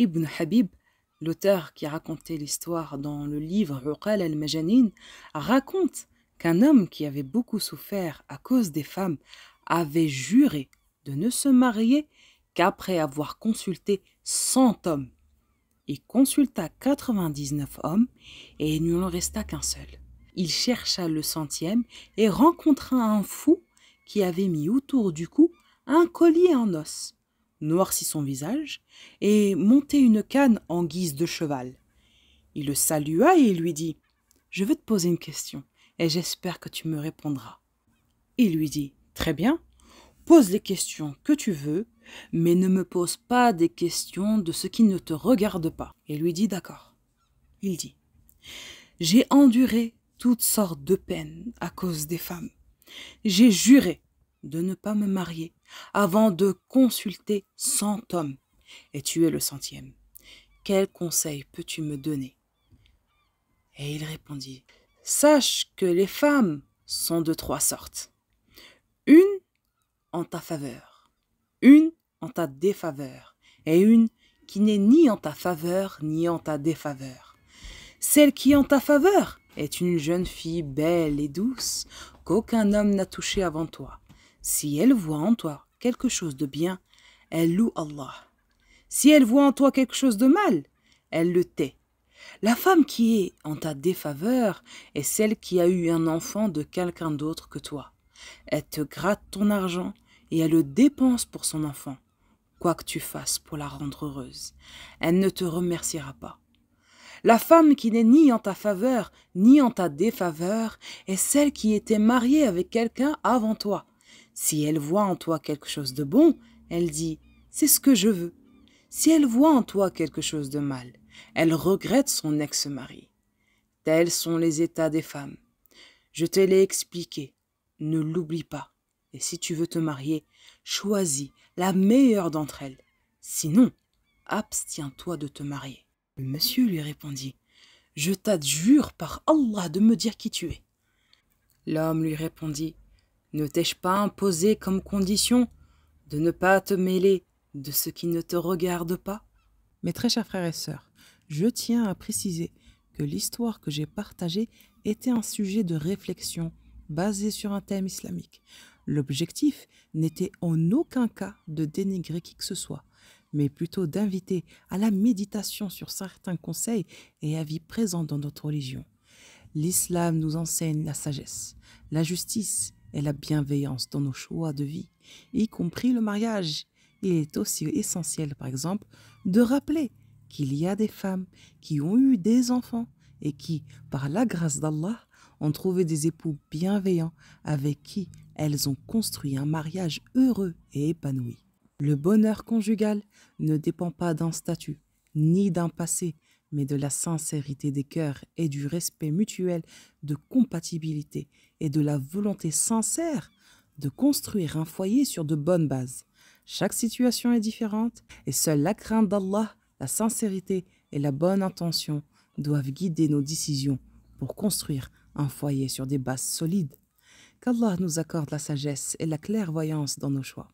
Ibn Habib, l'auteur qui a raconté l'histoire dans le livre Uqal al-Majanin, raconte qu'un homme qui avait beaucoup souffert à cause des femmes avait juré de ne se marier qu'après avoir consulté 100 hommes. Il consulta 99 hommes et il n'en resta qu'un seul. Il chercha le 100e et rencontra un fou qui avait mis autour du cou un collier en os, noirci son visage et monté une canne en guise de cheval. Il le salua et lui dit « Je veux te poser une question et j'espère que tu me répondras. » Il lui dit « Très bien, pose les questions que tu veux, mais ne me pose pas des questions de ce qui ne te regarde pas. » Et lui dit « D'accord. » Il dit « J'ai enduré toutes sortes de peines à cause des femmes. J'ai juré de ne pas me marier avant de consulter 100 hommes, et tu es le 100e. Quel conseil peux-tu me donner ?» Et il répondit « Sache que les femmes sont de 3 sortes. Une en ta faveur, une en ta défaveur, et une qui n'est ni en ta faveur ni en ta défaveur. Celle qui est en ta faveur est une jeune fille belle et douce qu'aucun homme n'a touchée avant toi. Si elle voit en toi quelque chose de bien, elle loue Allah. Si elle voit en toi quelque chose de mal, elle le tait. La femme qui est en ta défaveur est celle qui a eu un enfant de quelqu'un d'autre que toi. Elle te gratte ton argent et elle le dépense pour son enfant. Quoi que tu fasses pour la rendre heureuse, elle ne te remerciera pas. La femme qui n'est ni en ta faveur ni en ta défaveur est celle qui était mariée avec quelqu'un avant toi. Si elle voit en toi quelque chose de bon, elle dit « c'est ce que je veux ». Si elle voit en toi quelque chose de mal, elle regrette son ex-mari. Tels sont les états des femmes. Je te l'ai expliqué, ne l'oublie pas. Et si tu veux te marier, choisis la meilleure d'entre elles. Sinon, abstiens-toi de te marier. Le monsieur lui répondit « Je t'adjure par Allah de me dire qui tu es. » L'homme lui répondit « Ne t'ai-je pas imposé comme condition de ne pas te mêler de ce qui ne te regarde pas ?» Mes très chers frères et sœurs, je tiens à préciser que l'histoire que j'ai partagée était un sujet de réflexion basé sur un thème islamique. L'objectif n'était en aucun cas de dénigrer qui que ce soit, mais plutôt d'inviter à la méditation sur certains conseils et avis présents dans notre religion. L'islam nous enseigne la sagesse, la justice et la bienveillance dans nos choix de vie, y compris le mariage. Il est aussi essentiel, par exemple, de rappeler qu'il y a des femmes qui ont eu des enfants et qui, par la grâce d'Allah, ont trouvé des époux bienveillants avec qui elles ont construit un mariage heureux et épanoui. Le bonheur conjugal ne dépend pas d'un statut, ni d'un passé, mais de la sincérité des cœurs et du respect mutuel, de compatibilité et de la volonté sincère de construire un foyer sur de bonnes bases. Chaque situation est différente et seule la crainte d'Allah, la sincérité et la bonne intention doivent guider nos décisions pour construire un foyer sur des bases solides. Qu'Allah nous accorde la sagesse et la clairvoyance dans nos choix.